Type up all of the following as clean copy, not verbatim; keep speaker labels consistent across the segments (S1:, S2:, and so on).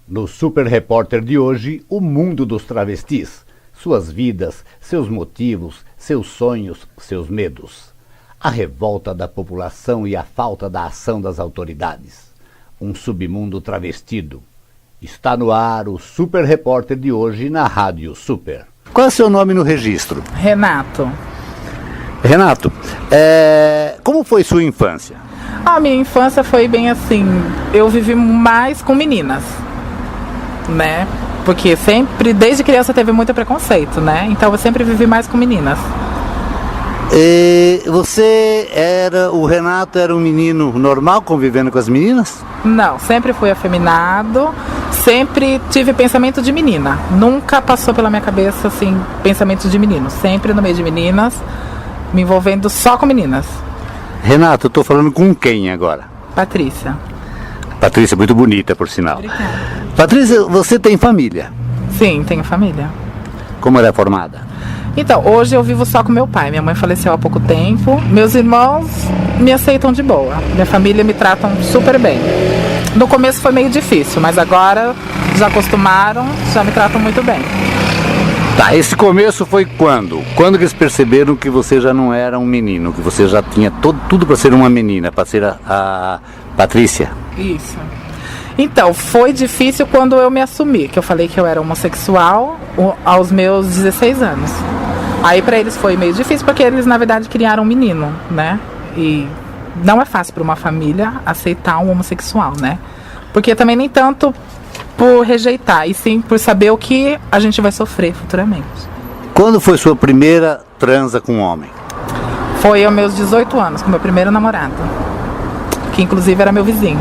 S1: No Super Repórter de hoje, o mundo dos travestis, suas vidas, seus motivos, seus sonhos, seus medos. A revolta da população e a falta da ação das autoridades. Um submundo travestido. Está no ar o Super Repórter de hoje na Rádio Super.
S2: Qual é o seu nome no registro?
S3: Renato.
S2: Renato, como foi sua infância?
S3: A minha infância foi bem assim, eu vivi mais com meninas, né? Porque sempre, desde criança teve muito preconceito, né? Então eu sempre vivi mais com meninas.
S2: O Renato era um menino normal convivendo com as meninas?
S3: Não, sempre fui afeminado, sempre tive pensamento de menina. Nunca passou pela minha cabeça, assim, pensamento de menino. Sempre no meio de meninas, me envolvendo só com meninas.
S2: Renato, eu tô falando com quem agora?
S3: Patrícia.
S2: Patrícia, muito bonita, por sinal.
S3: Obrigada.
S2: Patrícia, você tem família?
S3: Sim, tenho família.
S2: Como ela é formada?
S3: Então, hoje eu vivo só com meu pai. Minha mãe faleceu há pouco tempo. Meus irmãos me aceitam de boa. Minha família me tratam super bem. No começo foi meio difícil, mas agora já acostumaram, já me tratam muito bem.
S2: Tá, esse começo foi quando? Quando que eles perceberam que você já não era um menino, que você já tinha tudo para ser uma menina, para ser a Patrícia?
S3: Isso. Então, foi difícil quando eu me assumi, que eu falei que eu era homossexual aos meus 16 anos. Aí pra eles foi meio difícil, porque eles na verdade criaram um menino, né? E não é fácil para uma família aceitar um homossexual, né? Porque também nem tanto por rejeitar, e sim por saber o que a gente vai sofrer futuramente.
S2: Quando foi sua primeira transa com um homem?
S3: Foi aos meus 18 anos, com meu primeiro namorado, que inclusive era meu vizinho.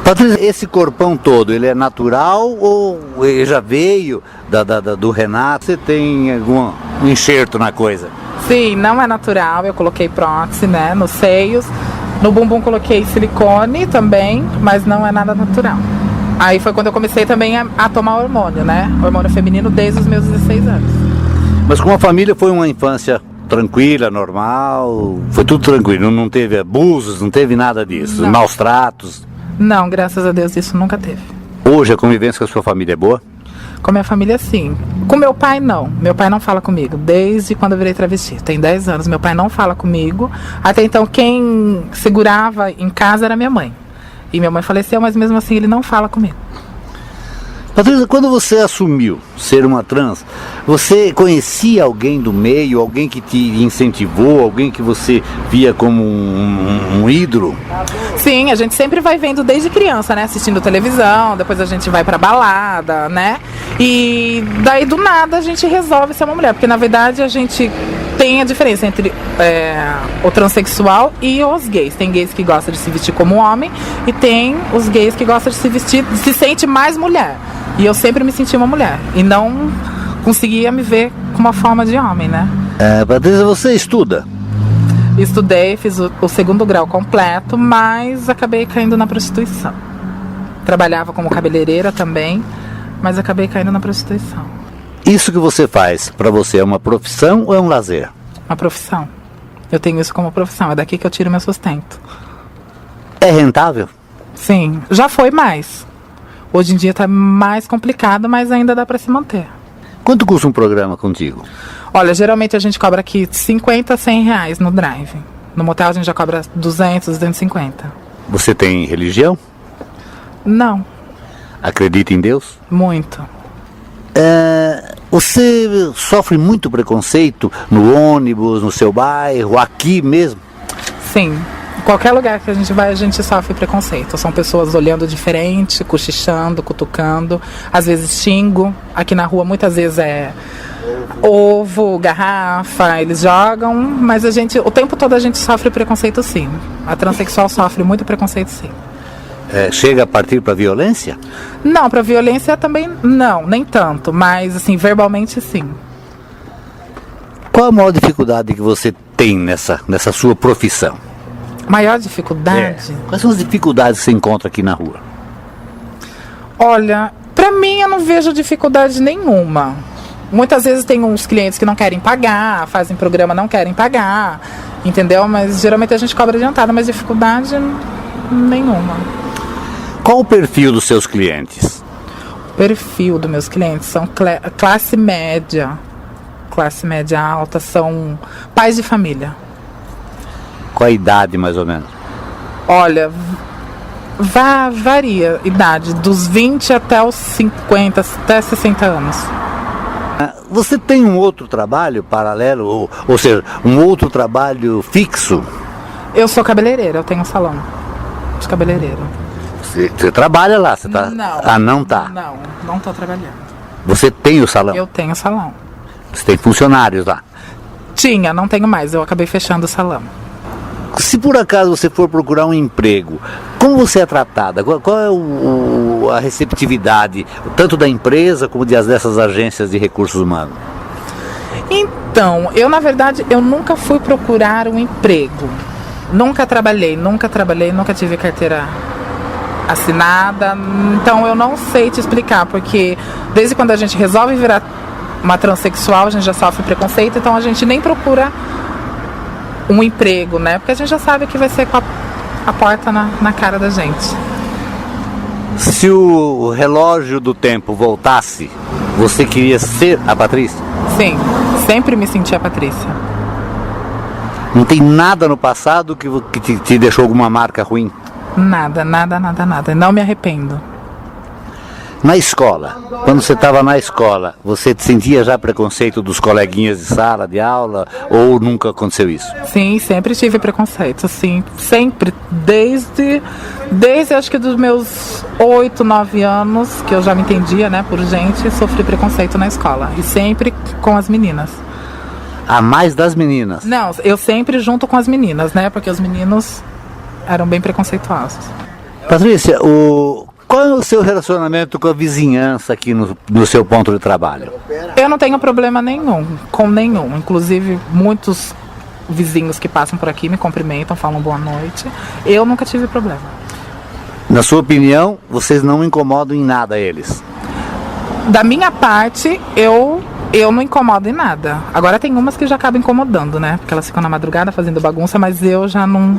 S2: Patrícia, esse corpão todo, ele é natural ou ele já veio do Renato? Você tem algum enxerto na coisa?
S3: Sim, não é natural, eu coloquei prótese, né, nos seios. No bumbum coloquei silicone também, mas não é nada natural. Aí foi quando eu comecei também a tomar hormônio, né, hormônio feminino desde os meus 16 anos.
S2: Mas com a família foi uma infância tranquila, normal? Foi tudo tranquilo, não teve abusos, não teve nada disso,
S3: Não.
S2: Maus tratos?
S3: Não, graças a Deus isso nunca teve.
S2: Hoje a convivência com a sua família é boa?
S3: Com a minha família, sim. Com meu pai, não. Meu pai não fala comigo, desde quando eu virei travesti. Tem 10 anos, meu pai não fala comigo. Até então, quem segurava em casa era minha mãe. E minha mãe faleceu, mas mesmo assim ele não fala comigo.
S2: Patrícia, quando você assumiu ser uma trans, você conhecia alguém do meio, alguém que te incentivou, alguém que você via como um ídolo?
S3: Sim, a gente sempre vai vendo desde criança, né? Assistindo televisão, depois a gente vai pra balada, né? E daí do nada a gente resolve ser uma mulher, porque na verdade a gente tem a diferença entre o transexual e os gays. Tem gays que gostam de se vestir como homem e tem os gays que gostam de se vestir, se sente mais mulher. E eu sempre me senti uma mulher e não conseguia me ver com uma forma de homem, né?
S2: Patrícia, você estuda?
S3: Estudei, fiz o 2º grau completo, mas acabei caindo na prostituição. Trabalhava como cabeleireira também, mas acabei caindo na prostituição.
S2: Isso que você faz, para você, é uma profissão ou é um lazer?
S3: Uma profissão. Eu tenho isso como profissão, é daqui que eu tiro meu sustento.
S2: É rentável?
S3: Sim, já foi mais. Hoje em dia está mais complicado, mas ainda dá para se manter.
S2: Quanto custa um programa contigo?
S3: Olha, geralmente a gente cobra aqui 50 a 100 reais no drive. No motel a gente já cobra 200, 250.
S2: Você tem religião?
S3: Não,
S2: Acredita em Deus?
S3: muito.
S2: Você sofre muito preconceito no ônibus, no seu bairro, aqui mesmo?
S3: Sim. Em qualquer lugar que a gente vai, a gente sofre preconceito. São pessoas olhando diferente, cochichando, cutucando. Às vezes xingo. Aqui na rua muitas vezes é ovo, garrafa, eles jogam. Mas o tempo todo a gente sofre preconceito, sim. A transexual sofre muito preconceito, sim.
S2: Chega a partir para violência?
S3: Não, para violência também não, nem tanto. Mas assim, verbalmente sim.
S2: Qual a maior dificuldade que você tem nessa sua profissão?
S3: Maior dificuldade?
S2: Quais são as dificuldades que você encontra aqui na rua?
S3: Olha, pra mim eu não vejo dificuldade nenhuma. Muitas vezes tem uns clientes que não querem pagar, fazem programa, não querem pagar, entendeu? Mas geralmente a gente cobra adiantado, mas dificuldade nenhuma.
S2: Qual o perfil dos seus clientes?
S3: perfil dos meus clientes são classe média alta, são pais de família.
S2: Qual a idade, mais ou menos?
S3: Olha, varia idade, dos 20 até os 50, até 60 anos.
S2: Você tem um outro trabalho paralelo, ou seja, um outro trabalho fixo?
S3: Eu sou cabeleireira, eu tenho um salão de cabeleireiro.
S2: Você trabalha lá? Você tá...
S3: Não.
S2: Ah, não tá?
S3: Não tô trabalhando.
S2: Você tem o salão?
S3: Eu tenho salão.
S2: Você tem funcionários lá?
S3: Tinha, não tenho mais, eu acabei fechando o salão.
S2: Se por acaso você for procurar um emprego, como você é tratada? Qual é a receptividade, tanto da empresa como dessas agências de recursos humanos?
S3: Então, eu na verdade, eu nunca fui procurar um emprego. Nunca trabalhei, nunca tive carteira assinada. Então eu não sei te explicar, porque desde quando a gente resolve virar uma transexual, a gente já sofre preconceito, então a gente nem procura um emprego, né? Porque a gente já sabe que vai ser com a porta na cara da gente.
S2: Se o relógio do tempo voltasse, você queria ser a Patrícia?
S3: Sim, sempre me senti a Patrícia.
S2: Não tem nada no passado que te deixou alguma marca ruim?
S3: Nada. Não me arrependo.
S2: Na escola, quando você estava na escola, você sentia já preconceito dos coleguinhas de sala, de aula, ou nunca aconteceu isso?
S3: Sim, sempre tive preconceito, sim, sempre, desde acho que dos meus 8, 9 anos, que eu já me entendia, né, por gente, sofri preconceito na escola, e sempre com as meninas.
S2: A mais das meninas?
S3: Não, eu sempre junto com as meninas, né, porque os meninos eram bem preconceituosos.
S2: Patrícia, qual é o seu relacionamento com a vizinhança aqui no seu ponto de trabalho?
S3: Eu não tenho problema nenhum, com nenhum. Inclusive, muitos vizinhos que passam por aqui me cumprimentam, falam boa noite. Eu nunca tive problema.
S2: Na sua opinião, vocês não incomodam em nada eles?
S3: Da minha parte, eu não incomodo em nada. Agora tem umas que já acabam incomodando, né? Porque elas ficam na madrugada fazendo bagunça, mas eu já não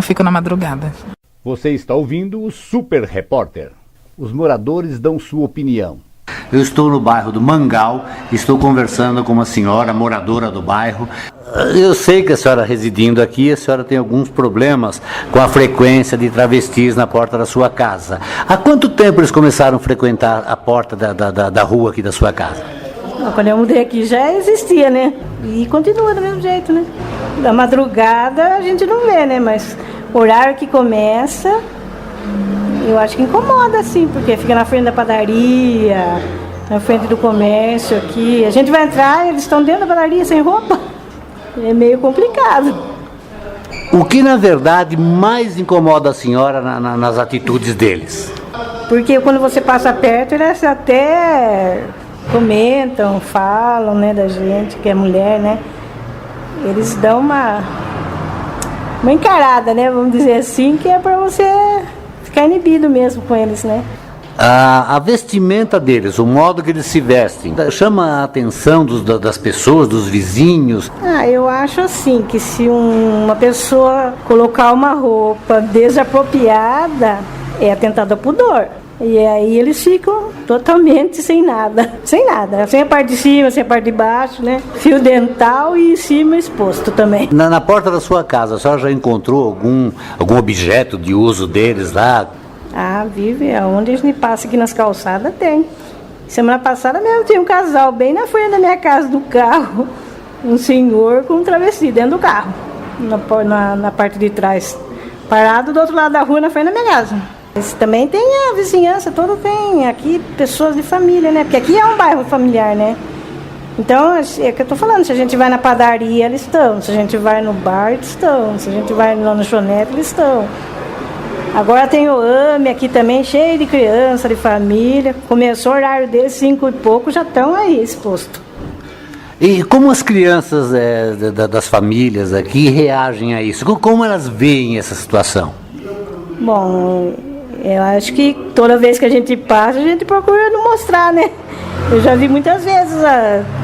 S3: fico na madrugada.
S1: Você está ouvindo o Super Repórter. Os moradores dão sua opinião.
S2: Eu estou no bairro do Mangal, estou conversando com uma senhora moradora do bairro. Eu sei que a senhora residindo aqui, a senhora tem alguns problemas com a frequência de travestis na porta da sua casa. Há quanto tempo eles começaram a frequentar a porta da rua aqui da sua casa?
S4: Quando eu mudei aqui já existia, né? E continua do mesmo jeito, né? Da madrugada a gente não vê, né? Mas o horário que começa, eu acho que incomoda, assim, porque fica na frente da padaria, na frente do comércio aqui. A gente vai entrar, eles estão dentro da padaria sem roupa. É meio complicado.
S2: O que, na verdade, mais incomoda a senhora nas atitudes deles?
S4: Porque quando você passa perto, eles até comentam, falam, né, da gente, que é mulher, né? Eles dão uma encarada, né, vamos dizer assim, que é para você ficar inibido mesmo com eles, né?
S2: A vestimenta deles, o modo que eles se vestem, chama a atenção das pessoas, dos vizinhos?
S4: Eu acho assim, que se uma pessoa colocar uma roupa desapropriada, é atentado ao pudor. E aí eles ficam totalmente sem nada, sem a parte de cima, sem a parte de baixo, né? Fio dental e em cima exposto também.
S2: Na porta da sua casa, a senhora já encontrou algum objeto de uso deles lá?
S4: Vive, aonde a gente passa aqui nas calçadas tem. Semana passada mesmo tinha um casal bem na frente da minha casa do carro, um senhor com um travesti dentro do carro, na parte de trás, parado do outro lado da rua na frente da minha casa. Também tem a vizinhança toda, tem aqui pessoas de família, né? Porque aqui é um bairro familiar, né? Então, é o que eu tô falando, se a gente vai na padaria, eles estão. Se a gente vai no bar, eles estão. Se a gente vai na lanchonete, eles estão. Agora tem o AME aqui também, cheio de criança, de família. Começou o horário deles, 5 e pouco, já estão aí expostos.
S2: E como as crianças das famílias aqui reagem a isso? Como elas veem essa situação?
S4: Bom, eu acho que toda vez que a gente passa, a gente procura não mostrar, né? Eu já vi muitas vezes,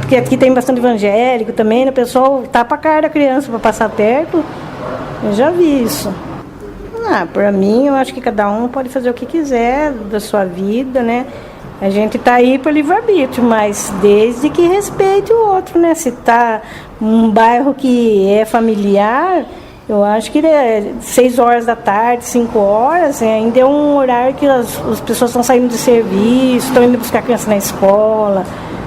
S4: porque aqui tem bastante evangélico também, né? O pessoal tapa a cara da criança para passar perto. Eu já vi isso. Para mim, eu acho que cada um pode fazer o que quiser da sua vida, né? A gente tá aí para livre-arbítrio, mas desde que respeite o outro, né? Se tá um bairro que é familiar, eu acho que 6 horas da tarde, 5 horas, ainda é um horário que as pessoas estão saindo de serviço, estão indo buscar criança na escola.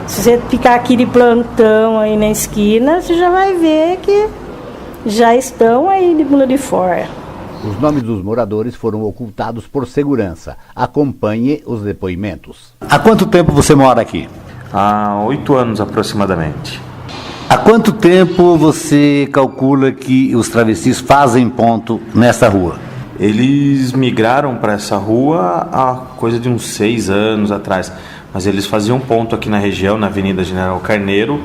S4: Se você ficar aqui de plantão aí na esquina, você já vai ver que já estão aí de bunda de fora.
S1: Os nomes dos moradores foram ocultados por segurança. Acompanhe os depoimentos.
S2: Há quanto tempo você mora aqui?
S5: Há 8 anos aproximadamente.
S2: Há quanto tempo você calcula que os travestis fazem ponto nessa rua?
S5: Eles migraram para essa rua há coisa de uns 6 anos atrás, mas eles faziam ponto aqui na região, na Avenida General Carneiro,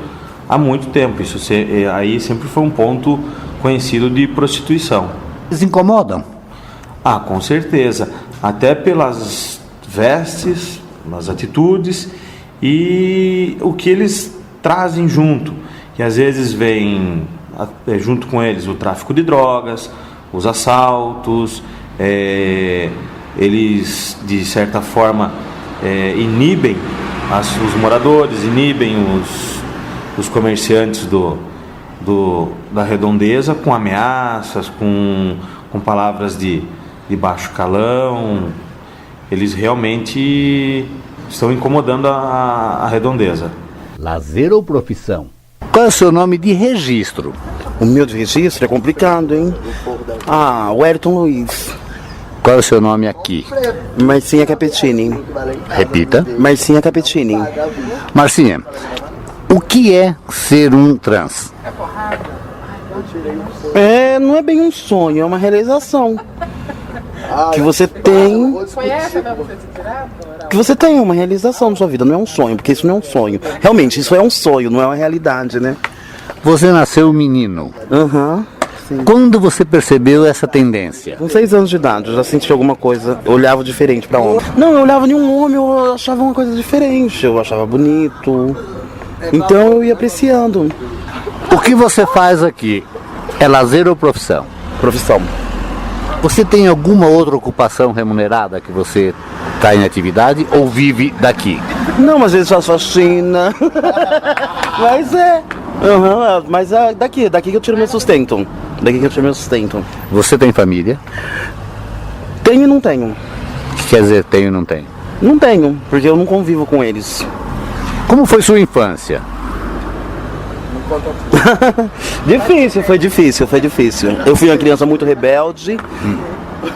S5: há muito tempo. Isso aí sempre foi um ponto conhecido de prostituição.
S2: Eles incomodam?
S5: Ah, com certeza. Até pelas vestes, as atitudes e o que eles trazem junto. E às vezes vem junto com eles o tráfico de drogas, os assaltos, eles de certa forma inibem os moradores, inibem os comerciantes da redondeza com ameaças, com palavras de baixo calão. Eles realmente estão incomodando a redondeza.
S1: Lazer ou profissão?
S2: Qual é o seu nome de registro?
S6: O meu de registro é complicado, hein? O Ayrton Luiz.
S2: Qual é o seu nome aqui?
S6: Marcinha Capetini.
S2: Repita.
S6: Marcinha Capetini.
S2: Marcinha, o que é ser um trans?
S6: Não é bem um sonho, é uma realização. Que você tem. Que você tem uma realização na sua vida, não é um sonho, porque isso não é um sonho. Realmente, isso é um sonho, não é uma realidade, né?
S2: Você nasceu menino.
S6: Sim.
S2: Quando você percebeu essa tendência?
S6: Com 6 anos de idade, eu já senti alguma coisa. Eu olhava diferente pra homem. Não, eu olhava nenhum homem, eu achava uma coisa diferente. Eu achava bonito. Então eu ia apreciando.
S2: O que você faz aqui? É lazer ou profissão?
S6: Profissão.
S2: Você tem alguma outra ocupação remunerada que você está em atividade ou vive daqui?
S6: Não, às vezes faço faxina. Mas mas é daqui que eu tiro meu sustento. Daqui que eu tiro meu sustento.
S2: Você tem família?
S6: Tenho e não tenho.
S2: O que quer dizer tenho e não tenho?
S6: Não tenho, porque eu não convivo com eles.
S2: Como foi sua infância?
S6: Foi difícil. Eu fui uma criança muito rebelde,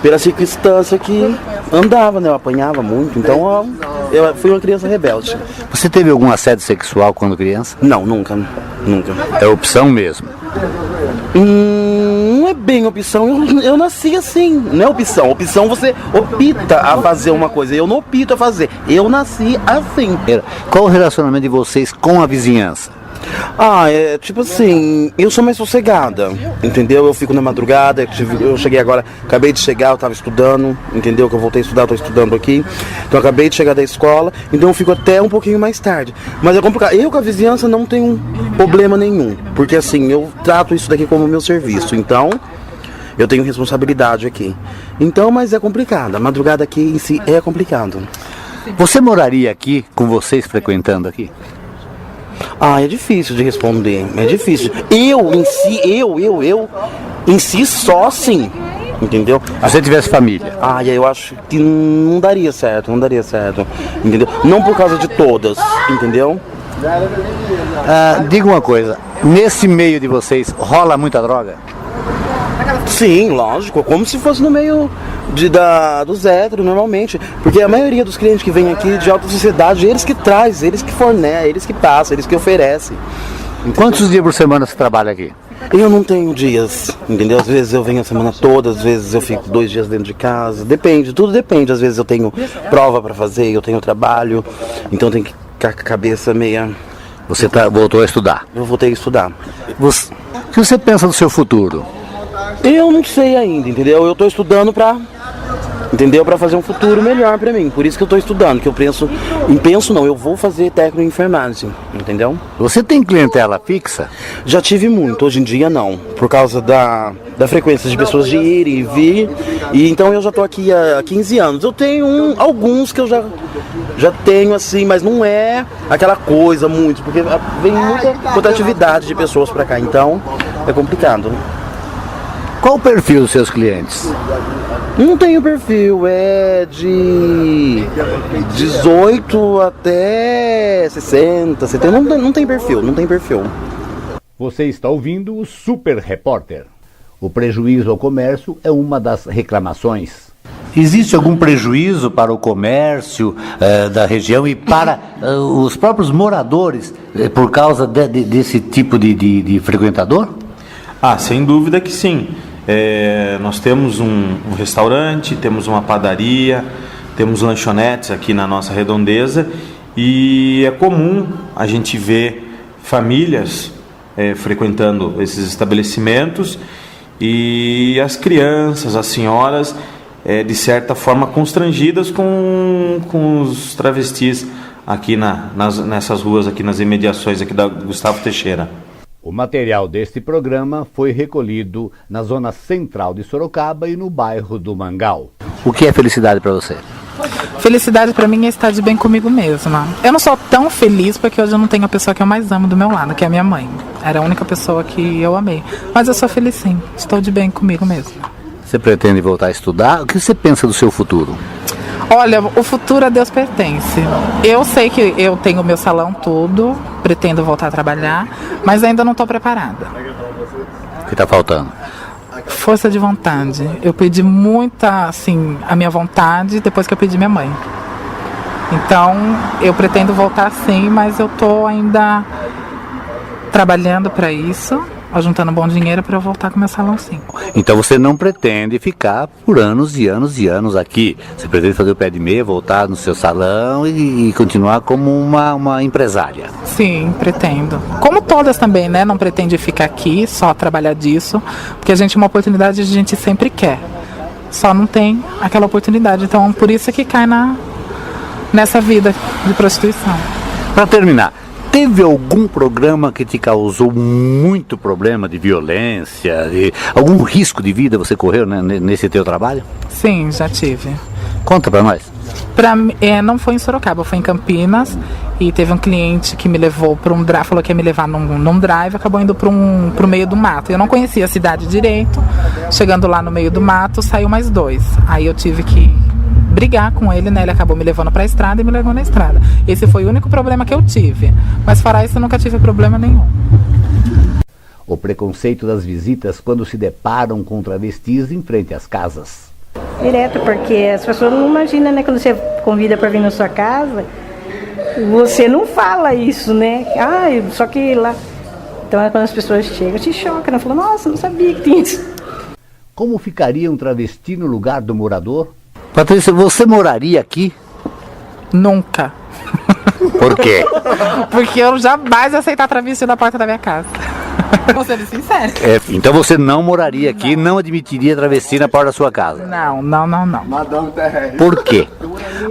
S6: pela circunstância que andava, né? Eu apanhava muito, então eu fui uma criança rebelde.
S2: Você teve algum assédio sexual quando criança?
S6: Não, nunca.
S2: É opção mesmo?
S6: Não é bem opção, eu nasci assim, não é opção. Opção você opta a fazer uma coisa, eu não opto a fazer, eu nasci assim.
S2: Qual o relacionamento de vocês com a vizinhança?
S6: Tipo assim, eu sou mais sossegada, entendeu? Eu fico na madrugada, eu cheguei agora, acabei de chegar, eu tava estudando, entendeu? Que eu voltei a estudar, tô estudando aqui. Então eu acabei de chegar da escola, então eu fico até um pouquinho mais tarde. Mas é complicado, eu com a vizinhança não tenho problema nenhum, porque assim, eu trato isso daqui como meu serviço, então eu tenho responsabilidade aqui. Então, mas é complicado, a madrugada aqui em si é complicado.
S2: Você moraria aqui com vocês frequentando aqui?
S6: É difícil de responder, é difícil. Eu em si só assim, entendeu?
S2: Se você tivesse família?
S6: Eu acho que não daria certo, entendeu? Não por causa de todas, entendeu?
S2: Diga uma coisa, nesse meio de vocês rola muita droga?
S6: Sim, lógico, como se fosse no meio dos héteros normalmente, porque a maioria dos clientes que vêm aqui de alta sociedade, eles que trazem, eles que fornecem, eles que passam, eles que oferecem. Entendeu?
S2: Quantos dias por semana você trabalha aqui?
S6: Eu não tenho dias, entendeu? Às vezes eu venho a semana toda, às vezes eu fico 2 dias dentro de casa, depende, tudo depende. Às vezes eu tenho prova para fazer, eu tenho trabalho, então tem que ficar com a cabeça meia...
S2: Você voltou a estudar?
S6: Eu voltei a estudar.
S2: O que você pensa do seu futuro?
S6: Eu não sei ainda, entendeu? Eu estou estudando para entendeu? Para fazer um futuro melhor para mim. Por isso que eu estou estudando, que eu eu vou fazer técnico em enfermagem, entendeu?
S2: Você tem clientela fixa?
S6: Já tive muito, hoje em dia não, por causa da frequência de pessoas de ir e vir, e então eu já estou aqui há 15 anos. Eu tenho alguns que eu já tenho assim, mas não é aquela coisa muito, porque vem muita rotatividade de pessoas para cá, então é complicado.
S2: Qual o perfil dos seus clientes?
S6: Não tenho perfil, é de 18 até 60, 70, não tem perfil, não tem perfil.
S1: Você está ouvindo o Super Repórter. O prejuízo ao comércio é uma das reclamações.
S2: Existe algum prejuízo para o comércio da região e para os próprios moradores por causa desse tipo de frequentador?
S5: Sem dúvida que sim. Nós temos um restaurante, temos uma padaria, temos lanchonetes aqui na nossa redondeza e é comum a gente ver famílias frequentando esses estabelecimentos e as crianças, as senhoras, de certa forma constrangidas com os travestis aqui nessas ruas, aqui nas imediações aqui da Gustavo Teixeira.
S1: O material deste programa foi recolhido na zona central de Sorocaba e no bairro do Mangal.
S2: O que é felicidade para você?
S3: Felicidade para mim é estar de bem comigo mesma. Eu não sou tão feliz porque hoje eu não tenho a pessoa que eu mais amo do meu lado, que é a minha mãe. Era a única pessoa que eu amei. Mas eu sou feliz sim, estou de bem comigo mesma.
S2: Você pretende voltar a estudar? O que você pensa do seu futuro?
S3: Olha, o futuro a Deus pertence. Eu sei que eu tenho meu salão tudo, pretendo voltar a trabalhar, mas ainda não estou preparada.
S2: O que está faltando?
S3: Força de vontade. Eu pedi muita, assim, a minha vontade depois que eu pedi minha mãe. Então, eu pretendo voltar sim, mas eu estou ainda trabalhando para isso, juntando bom dinheiro para eu voltar com meu salão sim.
S2: Então você não pretende ficar por anos e anos e anos aqui. Você pretende fazer o pé de meia, voltar no seu salão e continuar como uma empresária.
S3: Sim, pretendo. Como todas também, né? Não pretende ficar aqui, só trabalhar disso, porque uma oportunidade a gente sempre quer. Só não tem aquela oportunidade. Então, por isso é que cai nessa vida de prostituição.
S2: Para terminar, teve algum programa que te causou muito problema de violência? Algum risco de vida você correu, né, nesse teu trabalho?
S3: Sim, já tive.
S2: Conta pra nós.
S3: Não foi em Sorocaba, foi em Campinas. E teve um cliente que me levou para um drive, falou que ia me levar num drive, acabou indo pro meio do mato. Eu não conhecia a cidade direito. Chegando lá no meio do mato, saiu mais 2. Aí eu tive que brigar com ele, né? Ele acabou me levando para a estrada e me levou na estrada. Esse foi o único problema que eu tive. Mas fora isso, eu nunca tive problema nenhum.
S1: O preconceito das visitas quando se deparam com travestis em frente às casas.
S4: Direto, porque as pessoas não imaginam, né? Quando você convida para vir na sua casa, você não fala isso, né? Só que lá... Então, quando as pessoas chegam, te choca, né? Falam, nossa, não sabia que tinha isso.
S1: Como ficaria um travesti no lugar do morador?
S2: Patrícia, você moraria aqui?
S3: Nunca.
S2: Por quê?
S3: Porque eu jamais ia aceitar travesti na porta da minha casa. Vou ser sincero.
S2: Então você não moraria aqui, não admitiria travesti na porta da sua casa?
S3: Não.
S2: Por quê?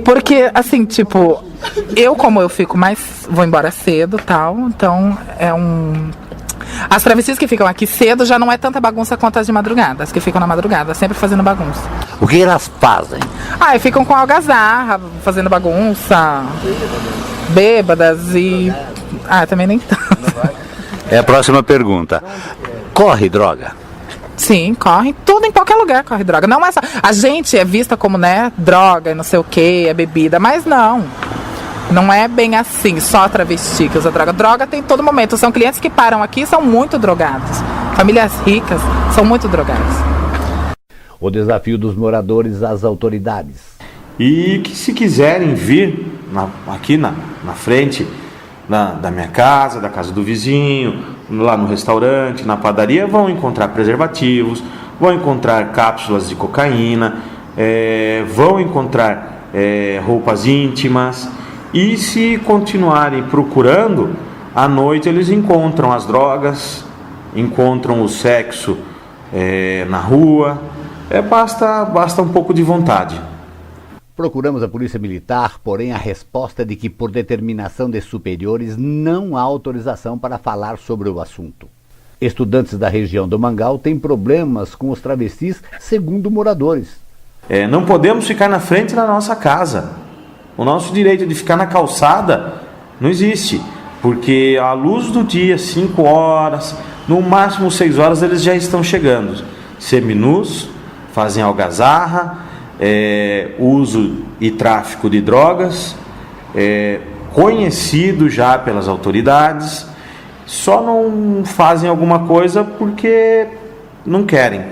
S3: Porque, assim, tipo, como eu fico vou embora cedo e tal, então as travestis que ficam aqui cedo já não é tanta bagunça quanto as de madrugada. As que ficam na madrugada, sempre fazendo bagunça.
S2: O que elas fazem?
S3: Ficam com algazarra, fazendo bagunça, bêbadas e... também nem tanto.
S2: A próxima pergunta. Corre droga?
S3: Sim, corre. Tudo em qualquer lugar corre droga. Não é só... A gente é vista como, né, droga e não sei o que, é bebida, mas não. Não é bem assim, só travesti que usa droga. Droga tem em todo momento. São clientes que param aqui e são muito drogados. Famílias ricas são muito drogadas.
S1: O desafio dos moradores às autoridades.
S5: E que se quiserem vir aqui na frente da minha casa, da casa do vizinho, lá no restaurante, na padaria, vão encontrar preservativos, vão encontrar cápsulas de cocaína, vão encontrar roupas íntimas. E se continuarem procurando, à noite eles encontram as drogas, encontram o sexo na rua. Basta um pouco de vontade.
S1: Procuramos a Polícia Militar, porém a resposta é de que, por determinação de superiores, não há autorização para falar sobre o assunto. Estudantes da região do Mangal têm problemas com os travestis, segundo moradores.
S5: Não podemos ficar na frente da nossa casa. O nosso direito de ficar na calçada não existe, porque à luz do dia, 5 horas, no máximo 6 horas, eles já estão chegando. Seminus, fazem algazarra, uso e tráfico de drogas, conhecido já pelas autoridades, só não fazem alguma coisa porque não querem,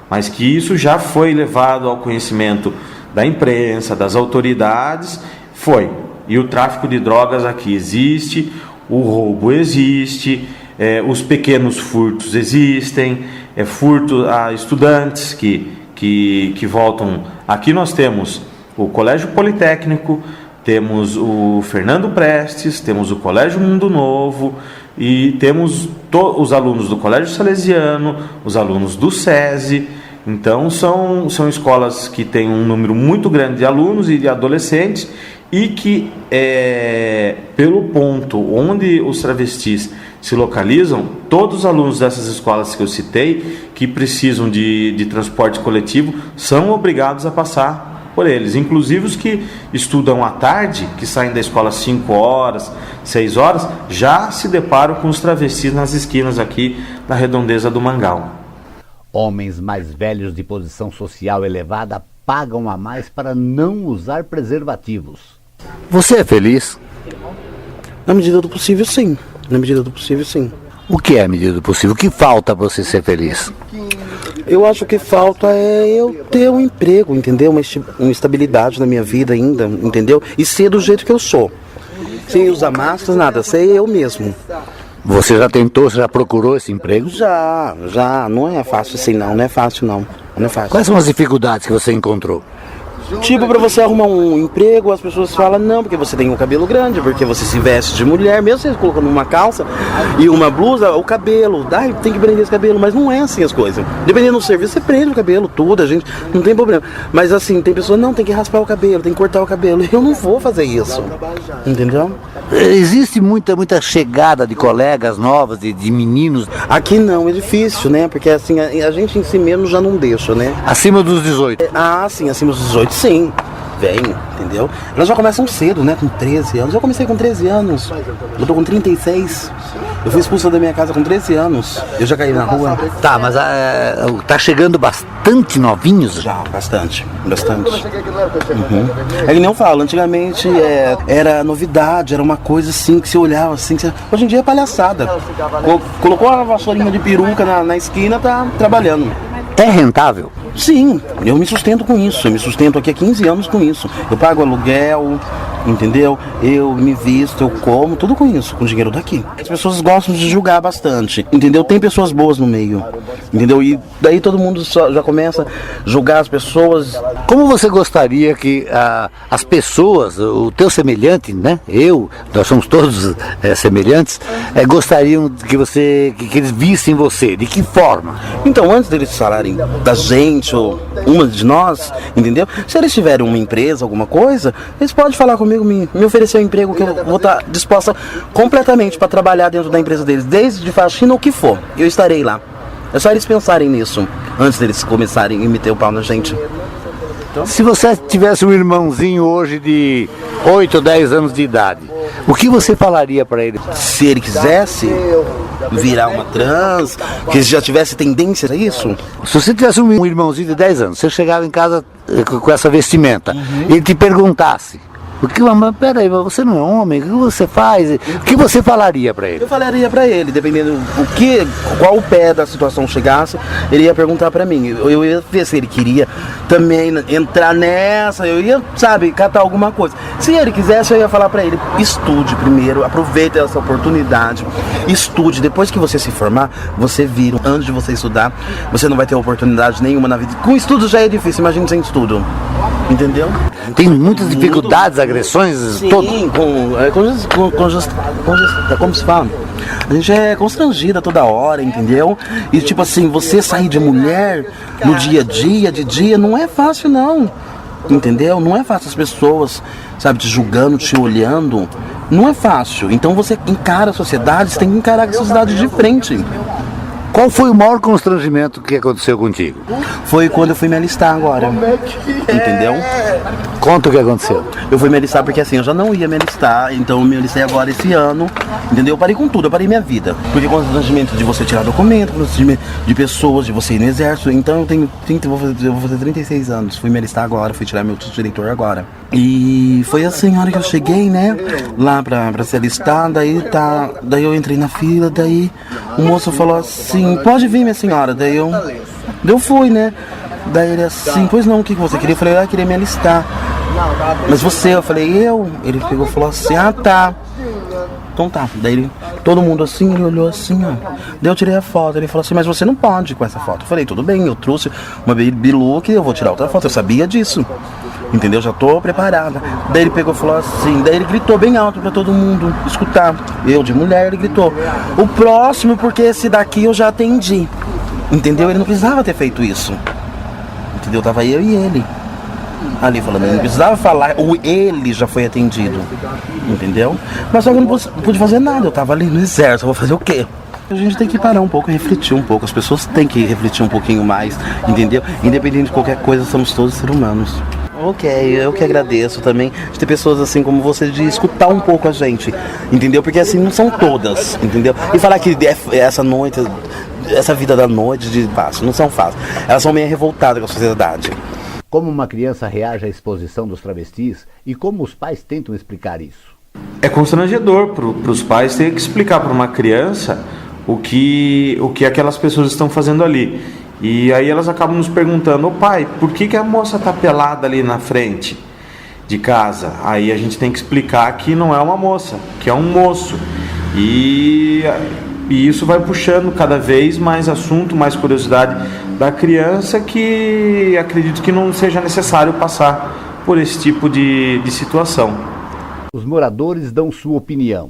S5: mas que isso já foi levado ao conhecimento da imprensa, das autoridades, foi. E o tráfico de drogas aqui existe, o roubo existe, os pequenos furtos existem, furto a estudantes que voltam. Aqui nós temos o Colégio Politécnico, temos o Fernando Prestes, temos o Colégio Mundo Novo e temos os alunos do Colégio Salesiano, os alunos do SESI. Então são escolas que têm um número muito grande de alunos e de adolescentes e que, pelo ponto onde os travestis se localizam, todos os alunos dessas escolas que eu citei, que precisam de transporte coletivo, são obrigados a passar por eles. Inclusive os que estudam à tarde, que saem da escola às 5 horas, 6 horas, já se deparam com os travestis nas esquinas aqui na redondeza do Mangal.
S1: Homens mais velhos de posição social elevada pagam a mais para não usar preservativos.
S2: Você é feliz?
S6: Na medida do possível, sim. Na medida do possível, sim.
S2: O que é a medida do possível? O que falta para você ser feliz?
S6: Eu acho que falta eu ter um emprego, entendeu? Uma estabilidade na minha vida ainda, entendeu? E ser do jeito que eu sou. Sem usar máscaras, nada. Ser eu mesmo.
S2: Você já tentou, você já procurou esse emprego?
S6: Já. Não é fácil assim, não. Não é fácil, não. Não é fácil.
S2: Quais são as dificuldades que você encontrou?
S6: Tipo, pra você arrumar um emprego, as pessoas falam, não, porque você tem um cabelo grande, porque você se veste de mulher, mesmo você colocando uma calça e uma blusa, o cabelo, tem que prender esse cabelo, mas não é assim as coisas. Dependendo do serviço, você prende o cabelo, tudo, a gente não tem problema. Mas assim, tem pessoas, não, tem que raspar o cabelo, tem que cortar o cabelo. Eu não vou fazer isso, entendeu?
S2: Existe muita chegada de colegas novas, de meninos.
S6: Aqui não, é difícil, né? Porque assim, a gente em si mesmo já não deixa, né?
S2: Acima dos 18?
S6: Sim, acima dos 18, sim. Vem, entendeu? Elas já começam cedo, né? Com 13 anos. Eu comecei com 13 anos. Eu tô com 36. Eu fui expulso da minha casa com 13 anos. Eu já caí na rua.
S2: Tá, mas tá chegando bastante novinhos?
S6: Já, bastante. Uhum. É que nem eu falo, antigamente era novidade, era uma coisa assim que você olhava assim. Hoje em dia é palhaçada. Colocou uma vassourinha de peruca na esquina, tá trabalhando.
S2: É rentável?
S6: Sim, eu me sustento com isso. Eu me sustento aqui há 15 anos com isso. Eu pago aluguel, entendeu? Eu me visto, eu como, tudo com isso, com o dinheiro daqui. As pessoas gostam de julgar bastante, entendeu? Tem pessoas boas no meio, entendeu? E daí todo mundo já começa a julgar as pessoas.
S2: Como você gostaria que as pessoas, o teu semelhante, né? Nós somos todos semelhantes, gostariam que eles vissem você? De que forma?
S6: Então, antes deles falarem da gente, ou uma de nós, entendeu? Se eles tiverem uma empresa, alguma coisa, eles podem falar comigo, me oferecer um emprego que eu vou estar disposta completamente para trabalhar dentro da empresa deles, desde de faxina ou o que for, eu estarei lá. É só eles pensarem nisso, antes deles começarem a meter o pau na gente.
S2: Então, se você tivesse um irmãozinho hoje de 8 ou 10 anos de idade, o que você falaria para ele?
S6: Se ele quisesse virar uma trans, que já tivesse tendência a isso?
S2: Se você tivesse um irmãozinho de 10 anos, você chegava em casa com essa vestimenta, e ele te perguntasse, mas peraí, você não é homem, o que você faz? O que você falaria para ele?
S6: Eu falaria para ele, dependendo qual o pé da situação chegasse, ele ia perguntar para mim. Eu ia ver se ele queria também entrar nessa, eu ia, catar alguma coisa. Se ele quisesse, eu ia falar para ele, estude primeiro, aproveite essa oportunidade, estude, depois que você se formar, você vira. Antes de você estudar, você não vai ter oportunidade nenhuma na vida. Com estudo já é difícil, imagina sem estudo. Entendeu?
S2: Tem muitas dificuldades, agressões,
S6: sim, como se fala? A gente é constrangida toda hora, entendeu? E tipo assim, você sair de mulher no dia a dia, de dia, não é fácil não. entendeu? Não é fácil as pessoas, sabe, te julgando, te olhando, não é fácil. Então você encara a sociedade, você tem que encarar a sociedade de frente.
S2: Qual foi o maior constrangimento que aconteceu contigo?
S6: Foi quando eu fui me alistar agora, entendeu?
S2: Conta o que aconteceu.
S6: Eu fui me alistar porque assim, eu já não ia me alistar, então eu me alistei agora esse ano, entendeu? Eu parei com tudo, eu parei minha vida. Porque constrangimento de você tirar documento, constrangimento de pessoas, de você ir no exército, então eu vou fazer 36 anos, fui me alistar agora, fui tirar meu título de eleitor agora. E foi assim, a hora que eu cheguei, né, lá pra se alistar, daí eu entrei na fila, daí o moço falou assim, pode vir minha senhora, daí eu fui, né, daí ele assim, pois não, o que você queria? Eu falei, eu queria me alistar. Mas você, eu falei, ele pegou e falou assim, tá. Então tá, daí todo mundo assim, ele olhou assim, ó. Daí eu tirei a foto, ele falou assim, mas você não pode com essa foto. Eu falei, tudo bem, eu trouxe uma baby look, eu vou tirar outra foto, eu sabia disso. Entendeu? Já tô preparada. Daí ele pegou e falou assim, daí ele gritou bem alto pra todo mundo escutar. Eu de mulher, ele gritou, o próximo, porque esse daqui eu já atendi. Entendeu? Ele não precisava ter feito isso. Entendeu? Tava eu e ele ali falando, ele não precisava falar, ele já foi atendido. Entendeu? Mas só que eu não pude fazer nada, eu tava ali no exército, eu vou fazer o quê? A gente tem que parar um pouco, refletir um pouco, as pessoas têm que refletir um pouquinho mais, entendeu? Independente de qualquer coisa, somos todos seres humanos. Ok, eu que agradeço também de ter pessoas assim como você, de escutar um pouco a gente, entendeu? Porque assim, não são todas, entendeu? E falar que essa noite, essa vida da noite de fácil, não são fáceis. Elas são meio revoltadas com a sociedade.
S1: Como uma criança reage à exposição dos travestis e como os pais tentam explicar isso?
S5: É constrangedor para os pais terem que explicar para uma criança o que aquelas pessoas estão fazendo ali. E aí elas acabam nos perguntando, pai, por que a moça está pelada ali na frente de casa? Aí a gente tem que explicar que não é uma moça, que é um moço. E isso vai puxando cada vez mais assunto, mais curiosidade da criança, que acredito que não seja necessário passar por esse tipo de situação.
S1: Os moradores dão sua opinião.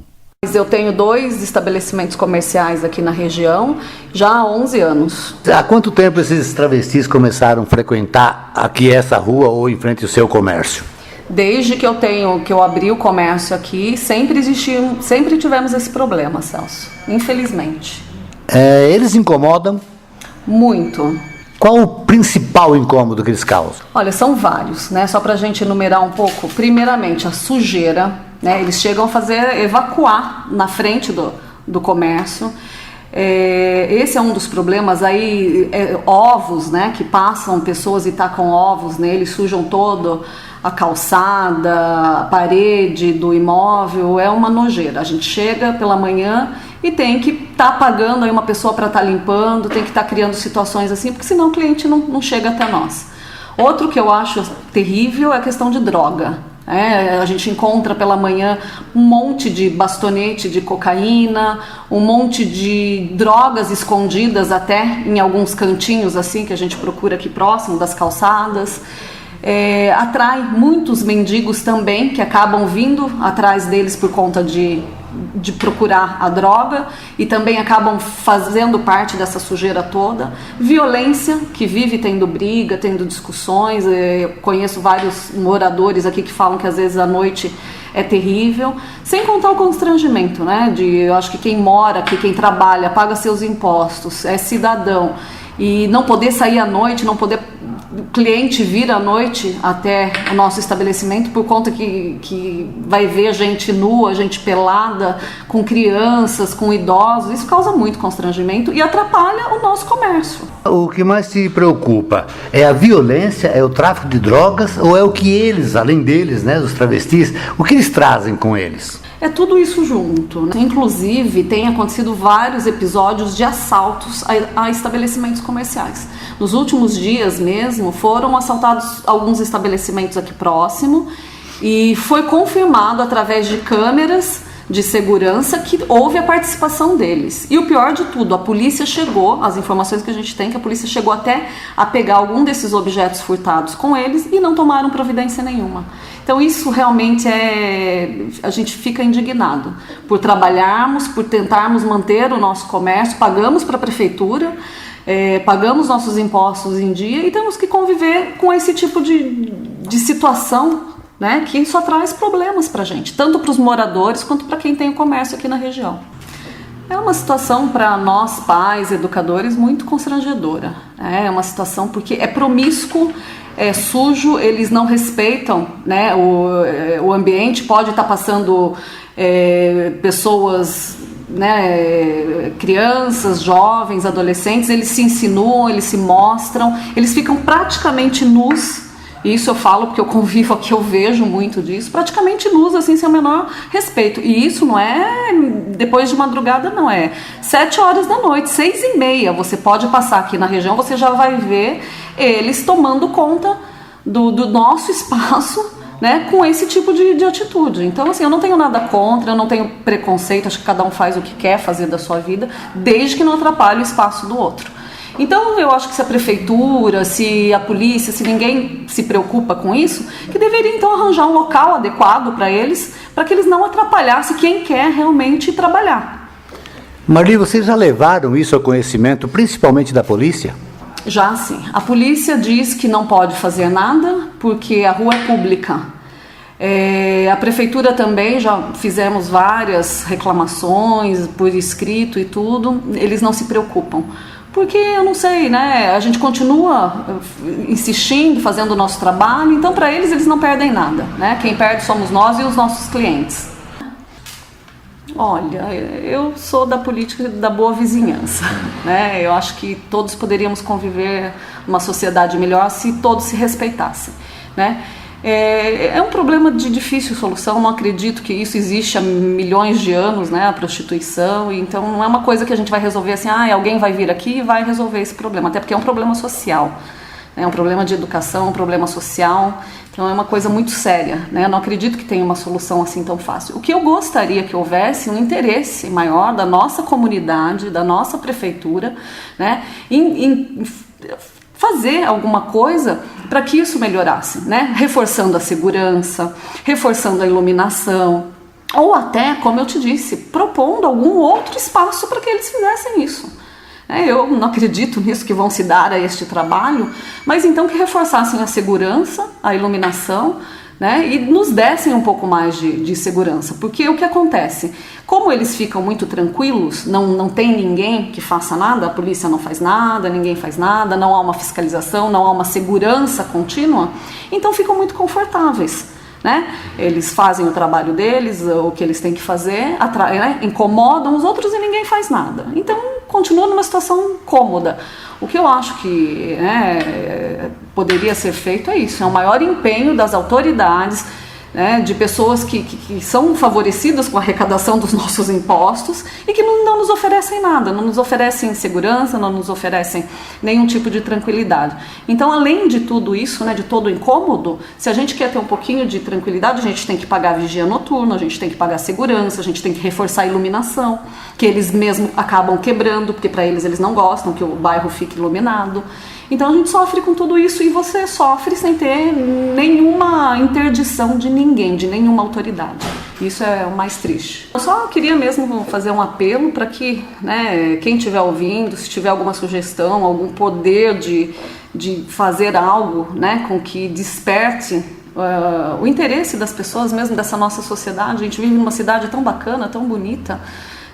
S7: Eu tenho 2 estabelecimentos comerciais aqui na região, já há 11 anos.
S2: Há quanto tempo esses travestis começaram a frequentar aqui essa rua ou em frente ao seu comércio?
S7: Desde que eu abri o comércio aqui, sempre tivemos esse problema, Celso, infelizmente.
S2: Eles incomodam?
S7: Muito.
S2: Qual o principal incômodo que eles causam?
S7: Olha, são vários, né? Só para a gente enumerar um pouco. Primeiramente, a sujeira, né? Eles chegam a evacuar na frente do comércio. Esse é um dos problemas. Aí, ovos, né? Que passam pessoas e tacam ovos neles, sujam todo a calçada, a parede do imóvel. É uma nojeira. A gente chega pela manhã e tem que estar pagando aí uma pessoa para estar limpando, tem que estar criando situações assim, porque senão o cliente não chega até nós. Outro que eu acho terrível é a questão de droga. A gente encontra pela manhã um monte de bastonete de cocaína, um monte de drogas escondidas até em alguns cantinhos assim que a gente procura aqui próximo das calçadas. Atrai muitos mendigos também, que acabam vindo atrás deles por conta de procurar a droga e também acabam fazendo parte dessa sujeira toda. Violência, que vive tendo briga, tendo discussões. Eu conheço vários moradores aqui que falam que às vezes à noite é terrível, sem contar o constrangimento, né? Eu acho que quem mora aqui, quem trabalha, paga seus impostos, é cidadão, e não poder sair à noite, não poder o cliente vir à noite até o nosso estabelecimento por conta que vai ver gente nua, gente pelada, com crianças, com idosos. Isso causa muito constrangimento e atrapalha o nosso comércio.
S2: O que mais te preocupa é a violência, é o tráfico de drogas, ou é o que eles, além deles, né, os travestis, o que eles trazem com eles?
S7: É tudo isso junto, né? Inclusive, tem acontecido vários episódios de assaltos a estabelecimentos comerciais. Nos últimos dias mesmo, foram assaltados alguns estabelecimentos aqui próximo e foi confirmado através de câmeras de segurança que houve a participação deles. E o pior de tudo, a polícia chegou, as informações que a gente tem, que a polícia chegou até a pegar algum desses objetos furtados com eles e não tomaram providência nenhuma. Então isso realmente a gente fica indignado por trabalharmos, por tentarmos manter o nosso comércio, pagamos para a prefeitura pagamos nossos impostos em dia e temos que conviver com esse tipo de situação, né, que só traz problemas para a gente, tanto para os moradores quanto para quem tem o comércio aqui na região. É uma situação para nós, pais, educadores, muito constrangedora. É uma situação porque é promíscuo, é sujo, eles não respeitam, né, o ambiente, pode estar passando pessoas, né, crianças, jovens, adolescentes, eles se insinuam, eles se mostram, eles ficam praticamente nus. Isso eu falo porque eu convivo aqui, eu vejo muito disso, praticamente nus, assim, sem o menor respeito. E isso não é depois de madrugada, não, é 7 horas da noite, 6h30, você pode passar aqui na região, você já vai ver eles tomando conta do nosso espaço, né, com esse tipo de atitude. Então, assim, eu não tenho nada contra, eu não tenho preconceito, acho que cada um faz o que quer fazer da sua vida, desde que não atrapalhe o espaço do outro. Então, eu acho que se a prefeitura, se a polícia, se ninguém se preocupa com isso, que deveria então arranjar um local adequado para que eles não atrapalhassem quem quer realmente trabalhar.
S2: Marli, vocês já levaram isso ao conhecimento, principalmente da polícia?
S7: Já sim. A polícia diz que não pode fazer nada porque a rua é pública. A prefeitura também, já fizemos várias reclamações por escrito e tudo, eles não se preocupam. Porque, eu não sei, né, a gente continua insistindo, fazendo o nosso trabalho, então para eles não perdem nada, né? Quem perde somos nós e os nossos clientes. Olha, eu sou da política da boa vizinhança, né? Eu acho que todos poderíamos conviver numa sociedade melhor se todos se respeitassem, né? É um problema de difícil solução, não acredito que isso existe há milhões de anos, né, a prostituição, então não é uma coisa que a gente vai resolver assim, alguém vai vir aqui e vai resolver esse problema, até porque é um problema social, né, é um problema de educação, um problema social, então é uma coisa muito séria, né, eu não acredito que tenha uma solução assim tão fácil. O que eu gostaria que houvesse um interesse maior da nossa comunidade, da nossa prefeitura, né, em fazer alguma coisa para que isso melhorasse, né? Reforçando a segurança, reforçando a iluminação, ou até, como eu te disse, propondo algum outro espaço para que eles fizessem isso. Eu não acredito nisso que vão se dar a este trabalho, mas então que reforçassem a segurança, a iluminação, né, e nos dessem um pouco mais de segurança, porque o que acontece? Como eles ficam muito tranquilos, não tem ninguém que faça nada, a polícia não faz nada, ninguém faz nada, não há uma fiscalização, não há uma segurança contínua, então ficam muito confortáveis, né? Eles fazem o trabalho deles, o que eles têm que fazer, né, incomodam os outros e ninguém faz nada, então continua numa situação cômoda. O que eu acho que, né, poderia ser feito é isso, é um maior empenho das autoridades, né, de pessoas que são favorecidas com a arrecadação dos nossos impostos e que não nos oferecem nada, não nos oferecem segurança, não nos oferecem nenhum tipo de tranquilidade. Então, além de tudo isso, né, de todo o incômodo, se a gente quer ter um pouquinho de tranquilidade, a gente tem que pagar vigia noturna, a gente tem que pagar segurança, a gente tem que reforçar a iluminação, que eles mesmo acabam quebrando, porque para eles não gostam que o bairro fique iluminado. Então a gente sofre com tudo isso e você sofre sem ter nenhuma interdição de ninguém, de nenhuma autoridade. Isso é o mais triste. Eu só queria mesmo fazer um apelo para que, né, quem estiver ouvindo, se tiver alguma sugestão, algum poder de fazer algo, né, com que desperte o interesse das pessoas mesmo dessa nossa sociedade. A gente vive numa cidade tão bacana, tão bonita,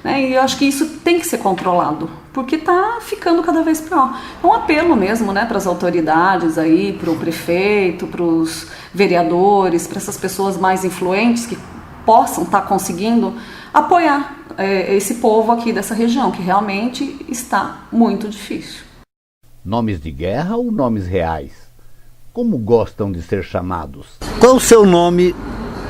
S7: né, e eu acho que isso tem que ser controlado, porque está ficando cada vez pior. É um apelo mesmo, né, para as autoridades, para o prefeito, para os vereadores, para essas pessoas mais influentes que possam estar conseguindo apoiar esse povo aqui dessa região, que realmente está muito difícil.
S1: Nomes de guerra ou nomes reais? Como gostam de ser chamados?
S2: Qual o seu nome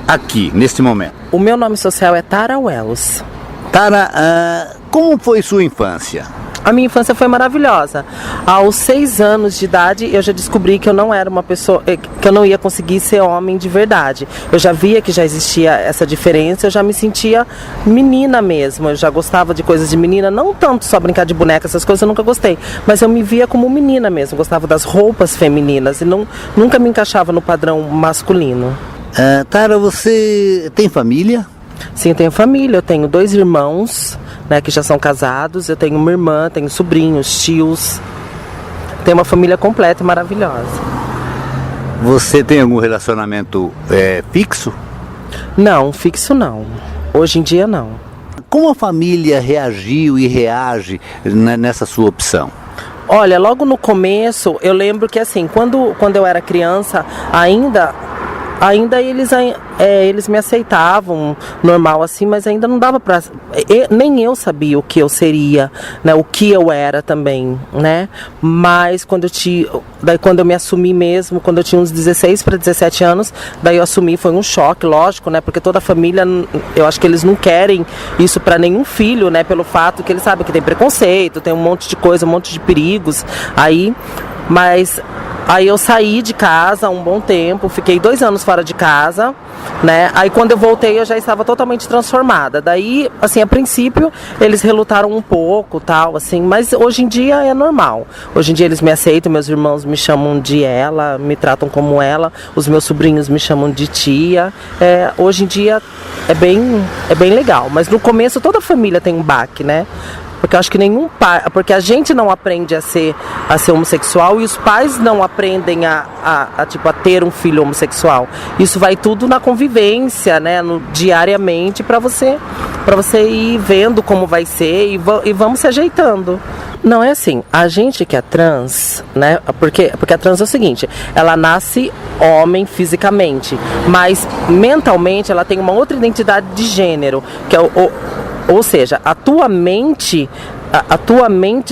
S2: aqui, neste momento?
S8: O meu nome social é Tara Wells.
S2: Tara, como foi sua infância?
S8: A minha infância foi maravilhosa. Aos 6 anos de idade, eu já descobri que eu não era uma pessoa, que eu não ia conseguir ser homem de verdade. Eu já via que já existia essa diferença, eu já me sentia menina mesmo. Eu já gostava de coisas de menina, não tanto só brincar de boneca, essas coisas eu nunca gostei. Mas eu me via como menina mesmo, gostava das roupas femininas e nunca me encaixava no padrão masculino.
S2: Tara, você tem família?
S8: Sim, eu tenho família, eu tenho 2 irmãos, né, que já são casados. Eu tenho uma irmã, tenho sobrinhos, tios. Tenho uma família completa e maravilhosa.
S2: Você tem algum relacionamento fixo?
S8: Não, fixo não. Hoje em dia não.
S2: Como a família reagiu e reage nessa sua opção?
S8: Olha, logo no começo, eu lembro que assim, quando eu era criança, ainda eles me aceitavam normal assim, mas ainda não dava pra... Nem eu sabia o que eu seria, né? O que eu era também, né? Mas quando eu me assumi mesmo, quando eu tinha uns 16 para 17 anos, daí eu assumi, foi um choque, lógico, né? Porque toda a família, eu acho que eles não querem isso para nenhum filho, né? Pelo fato que eles sabem que tem preconceito, tem um monte de coisa, um monte de perigos aí, mas... Aí eu saí de casa um bom tempo, fiquei 2 anos fora de casa, né? Aí quando eu voltei eu já estava totalmente transformada. Daí, assim, a princípio eles relutaram um pouco, tal, assim, mas hoje em dia é normal. Hoje em dia eles me aceitam, meus irmãos me chamam de ela, me tratam como ela, os meus sobrinhos me chamam de tia. Hoje em dia é bem legal, mas no começo toda a família tem um baque, né? Porque eu acho que nenhum pai, porque a gente não aprende a ser homossexual e os pais não aprendem a ter um filho homossexual. Isso vai tudo na convivência, né, diariamente, para você ir vendo como vai ser e vamos se ajeitando. Não é assim, a gente que é trans, né, porque a trans é o seguinte, ela nasce homem fisicamente, mas mentalmente ela tem uma outra identidade de gênero, que é ou seja, a tua mente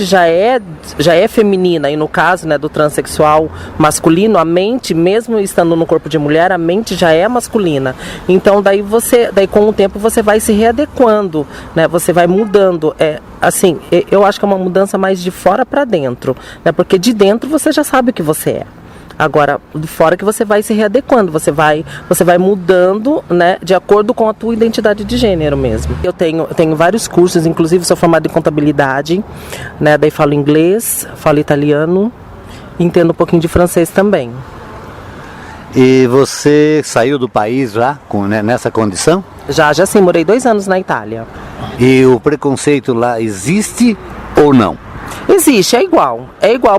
S8: já é feminina, e no caso, né, do transexual masculino, a mente, mesmo estando no corpo de mulher, a mente já é masculina. Então daí com o tempo você vai se readequando, né? Você vai mudando. Assim, eu acho que é uma mudança mais de fora para dentro, né? Porque de dentro você já sabe o que você é. Agora, de fora que você vai se readequando, você vai mudando, né, de acordo com a tua identidade de gênero mesmo. Eu tenho vários cursos, inclusive sou formada em contabilidade, né, daí falo inglês, falo italiano, entendo um pouquinho de francês também.
S2: E você saiu do país já nessa condição?
S8: Já sim, morei 2 anos na Itália.
S2: E o preconceito lá existe ou não?
S8: Existe, é igual,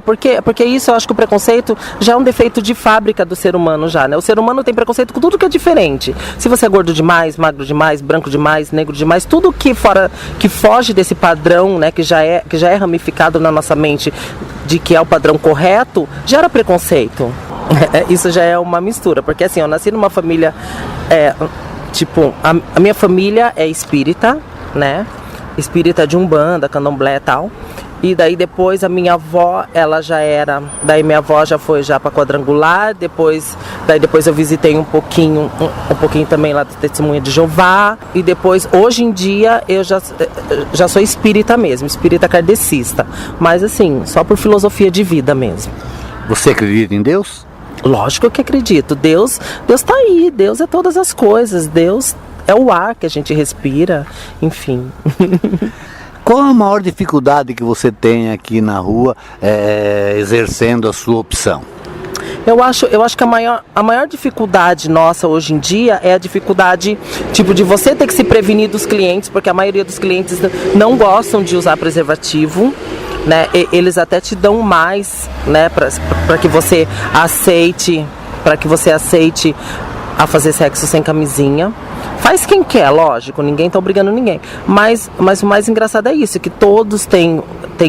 S8: porque isso eu acho que o preconceito já é um defeito de fábrica do ser humano já, né? O ser humano tem preconceito com tudo que é diferente. Se você é gordo demais, magro demais, branco demais, negro demais, tudo que foge desse padrão, né, que já é ramificado na nossa mente de que é o padrão correto, gera preconceito. Isso já é uma mistura, porque assim, eu nasci numa família, a minha família é espírita, né? Espírita de Umbanda, Candomblé e tal. E daí depois a minha avó, ela já era... Daí minha avó já foi para Quadrangular, depois eu visitei um pouquinho também lá do Testemunha de Jeová. E depois, hoje em dia, eu já sou espírita mesmo, espírita kardecista. Mas assim, só por filosofia de vida mesmo.
S2: Você acredita em Deus?
S8: Lógico que acredito. Deus tá aí, Deus é todas as coisas, Deus é o ar que a gente respira, enfim...
S2: Qual a maior dificuldade que você tem aqui na rua exercendo a sua opção?
S8: Eu acho que a maior dificuldade nossa hoje em dia é a dificuldade de você ter que se prevenir dos clientes, porque a maioria dos clientes não gostam de usar preservativo, né? Eles até te dão mais, né, para que você aceite a fazer sexo sem camisinha. Faz quem quer, lógico, ninguém tá obrigando ninguém. Mas o mais engraçado é isso, que todos têm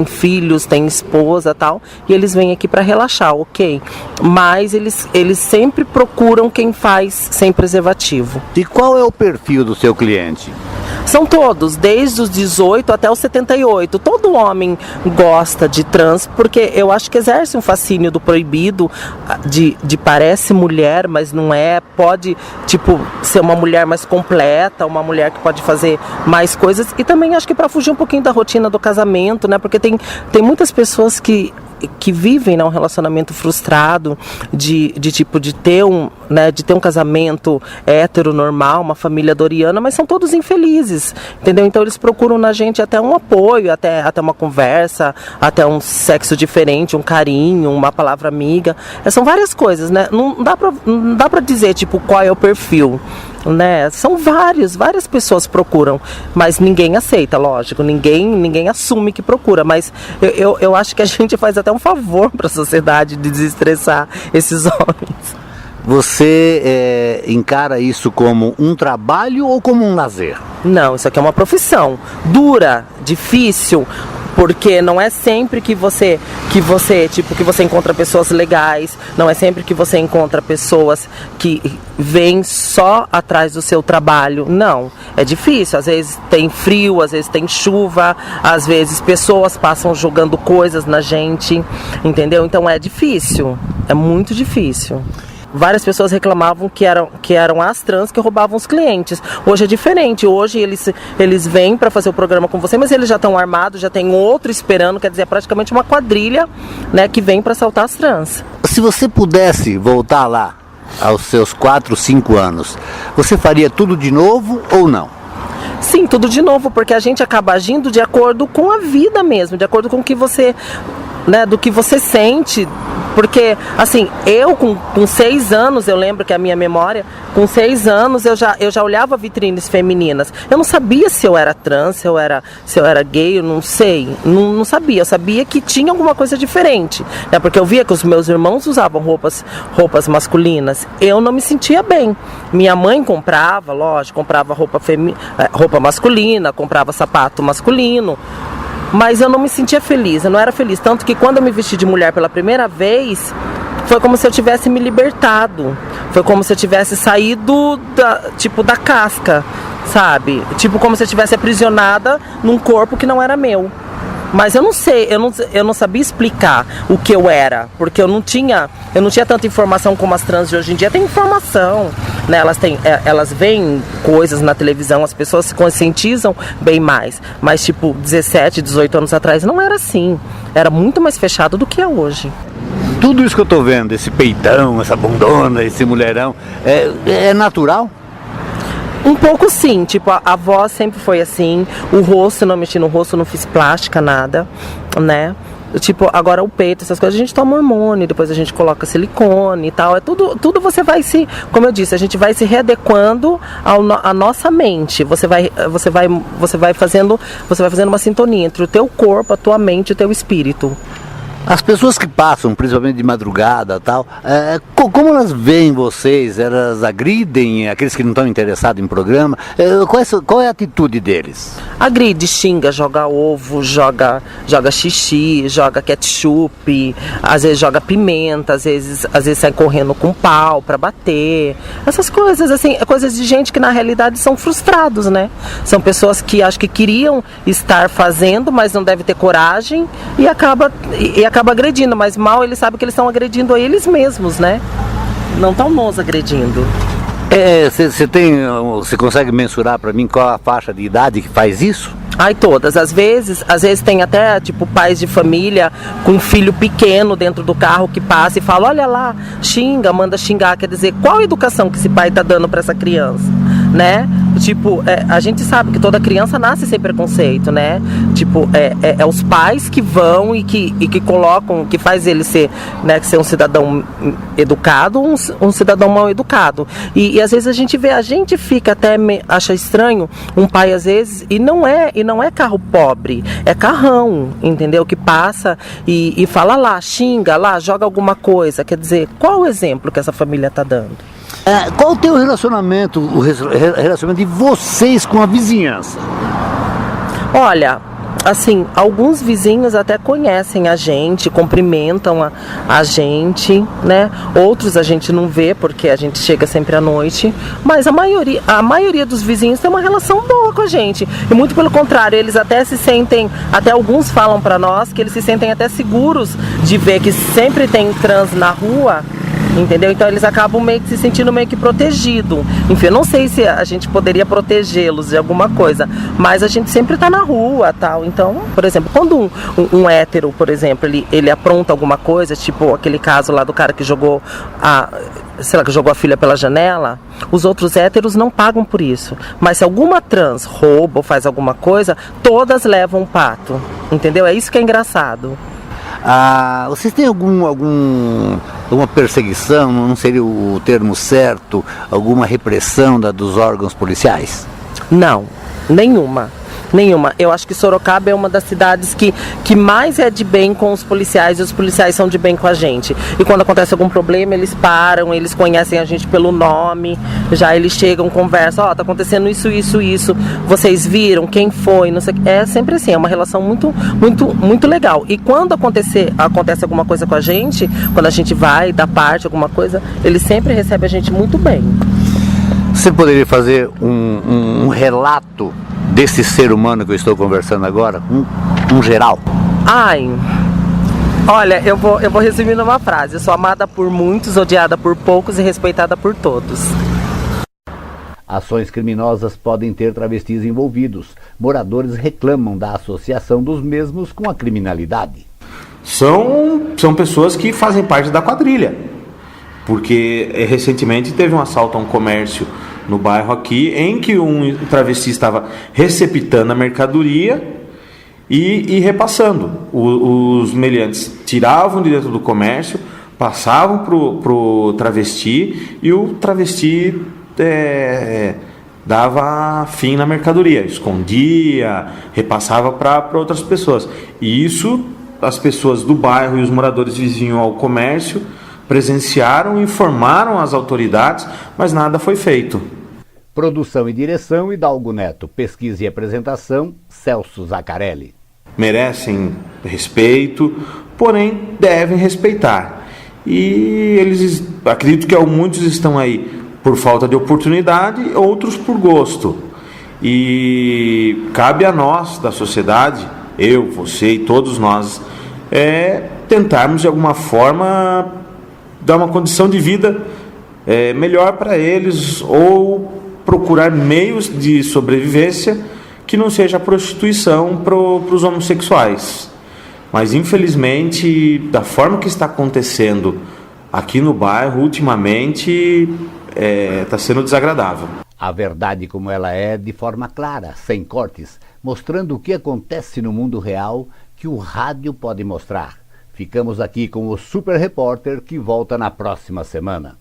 S8: filhos, têm esposa e tal, e eles vêm aqui para relaxar, ok? Mas eles sempre procuram quem faz sem preservativo.
S2: E qual é o perfil do seu cliente?
S8: São todos, desde os 18 até os 78. Todo homem gosta de trans, porque eu acho que exerce um fascínio do proibido, de parece mulher, mas não é. Pode, ser uma mulher mais completa, uma mulher que pode fazer mais coisas. E também acho que para fugir um pouquinho da rotina do casamento, né? Porque tem muitas pessoas que vivem, né, um relacionamento frustrado, de ter um casamento hétero normal, uma família doriana, mas são todos infelizes, entendeu? Então eles procuram na gente até um apoio, até uma conversa, até um sexo diferente, um carinho, uma palavra amiga. São várias coisas, né? Não dá pra dizer qual é o perfil. né? São várias pessoas procuram, mas ninguém aceita, lógico, ninguém assume que procura, mas eu acho que a gente faz até um favor para a sociedade de desestressar esses homens.
S2: Você encara isso como um trabalho ou como um lazer?
S8: Não, isso aqui é uma profissão dura, difícil, porque não é sempre que você encontra pessoas legais, não é sempre que você encontra pessoas que vêm só atrás do seu trabalho. Não, é difícil, às vezes tem frio, às vezes tem chuva, às vezes pessoas passam jogando coisas na gente, entendeu? Então é difícil, é muito difícil. Várias pessoas reclamavam que eram as trans que roubavam os clientes. Hoje é diferente. Hoje eles vêm para fazer o programa com você, mas eles já estão armados, já tem outro esperando, quer dizer, é praticamente uma quadrilha, né, que vem para assaltar as trans.
S2: Se você pudesse voltar lá aos seus 4, 5 anos, você faria tudo de novo ou não?
S8: Sim, tudo de novo, porque a gente acaba agindo de acordo com a vida mesmo, de acordo com o que você, né, do que você sente. Porque, assim, eu com 6 anos, eu lembro que a minha memória, com 6 anos eu já olhava vitrines femininas. Eu não sabia se eu era trans, se eu era gay, eu não sei, não sabia. Eu sabia que tinha alguma coisa diferente, né? Porque eu via que os meus irmãos usavam roupas masculinas. Eu não me sentia bem. Minha mãe comprava, lógico, comprava roupa masculina, comprava sapato masculino. Mas eu não me sentia feliz, eu não era feliz. Tanto que quando eu me vesti de mulher pela primeira vez, foi como se eu tivesse me libertado. Foi como se eu tivesse saído da casca, sabe? Tipo como se eu estivesse aprisionada num corpo que não era meu. Mas eu não sei, eu não sabia explicar o que eu era, porque eu não tinha tanta informação como as trans de hoje em dia. Tem informação, né? Elas veem coisas na televisão, as pessoas se conscientizam bem mais. Mas tipo, 17, 18 anos atrás não era assim. Era muito mais fechado do que é hoje.
S2: Tudo isso que eu tô vendo, esse peitão, essa bundona, esse mulherão, é natural?
S8: Um pouco sim, tipo, a voz sempre foi assim, o rosto, não mexi no rosto, não fiz plástica, nada, né? Tipo, agora o peito, essas coisas, a gente toma hormônio, depois a gente coloca silicone e tal, tudo você vai como eu disse, a gente vai se readequando à nossa mente, você vai fazendo uma sintonia entre o teu corpo, a tua mente e o teu espírito.
S2: As pessoas que passam, principalmente de madrugada e tal, como elas veem vocês? Elas agridem aqueles que não estão interessados em programa? Qual é a atitude deles?
S8: Agride, xinga, joga ovo, joga xixi, joga ketchup, às vezes joga pimenta, às vezes sai correndo com pau pra bater. Essas coisas, assim, coisas de gente que na realidade são frustrados, né? São pessoas que acho que queriam estar fazendo, mas não devem ter coragem e acaba agredindo, mas mal eles sabem que eles estão agredindo a eles mesmos, né? Não estão nos agredindo.
S2: Você consegue mensurar para mim qual a faixa de idade que faz isso?
S8: Ai, todas. Às vezes tem até, tipo, pais de família com um filho pequeno dentro do carro que passa e fala, olha lá, manda xingar. Quer dizer, qual a educação que esse pai tá dando para essa criança, né? Tipo, a gente sabe que toda criança nasce sem preconceito, né? Tipo, é os pais que vão e que colocam, que faz ele ser, né, ser um cidadão educado, um cidadão mal educado. E às vezes a gente fica até, acha estranho, um pai às vezes, e não é carro pobre, é carrão, entendeu? Que passa e fala lá, xinga lá, joga alguma coisa. Quer dizer, qual o exemplo que essa família tá dando?
S2: Qual o teu relacionamento, o relacionamento de vocês com a vizinhança?
S8: Olha, assim, alguns vizinhos até conhecem a gente, cumprimentam a gente, né? Outros a gente não vê porque a gente chega sempre à noite, mas a maioria dos vizinhos tem uma relação boa com a gente. E muito pelo contrário, eles até se sentem, até alguns falam pra nós que eles se sentem até seguros de ver que sempre tem trans na rua. Entendeu? Então eles acabam meio que se sentindo meio que protegidos. Enfim, eu não sei se a gente poderia protegê-los de alguma coisa, mas a gente sempre tá na rua, tal. Então, por exemplo, quando um hétero, por exemplo, ele apronta alguma coisa, tipo aquele caso lá do cara que jogou a filha pela janela, os outros héteros não pagam por isso. Mas se alguma trans rouba ou faz alguma coisa, todas levam um pato. Entendeu? É isso que é engraçado.
S2: Vocês têm alguma perseguição, não seria o termo certo, alguma repressão dos órgãos policiais?
S8: Não, nenhuma. Nenhuma. Eu acho que Sorocaba é uma das cidades que mais é de bem com os policiais, e os policiais são de bem com a gente. E quando acontece algum problema, eles param, eles conhecem a gente pelo nome, já eles chegam, conversam, tá acontecendo isso, vocês viram, quem foi, não sei. É sempre assim, é uma relação muito legal. E quando acontece alguma coisa com a gente, quando a gente vai dar parte, alguma coisa, eles sempre recebem a gente muito bem.
S2: Você poderia fazer um relato desse ser humano que eu estou conversando agora, um geral?
S8: Olha, eu vou resumir numa frase: eu sou amada por muitos, odiada por poucos e respeitada por todos.
S1: Ações criminosas podem ter travestis envolvidos. Moradores reclamam da associação dos mesmos com a criminalidade.
S5: São pessoas que fazem parte da quadrilha. Porque recentemente teve um assalto a um comércio no bairro aqui, em que um travesti estava receptando a mercadoria e repassando. Os meliantes tiravam de dentro do comércio, passavam pro travesti, e o travesti dava fim na mercadoria, escondia, repassava para outras pessoas. E isso as pessoas do bairro e os moradores vizinhos ao comércio presenciaram, informaram as autoridades, mas nada foi feito.
S1: Produção e direção: Hidalgo Neto. Pesquisa e apresentação: Celso Zaccarelli.
S5: Merecem respeito, porém devem respeitar. E eles, acredito que muitos estão aí por falta de oportunidade, outros por gosto. E cabe a nós, da sociedade, eu, você e todos nós, tentarmos de alguma forma dar uma condição de vida melhor para eles, ou procurar meios de sobrevivência que não seja a prostituição para os homossexuais. Mas infelizmente, da forma que está acontecendo aqui no bairro ultimamente, está sendo desagradável.
S1: A verdade como ela é, de forma clara, sem cortes, mostrando o que acontece no mundo real que o rádio pode mostrar. Ficamos aqui com o Super Repórter, que volta na próxima semana.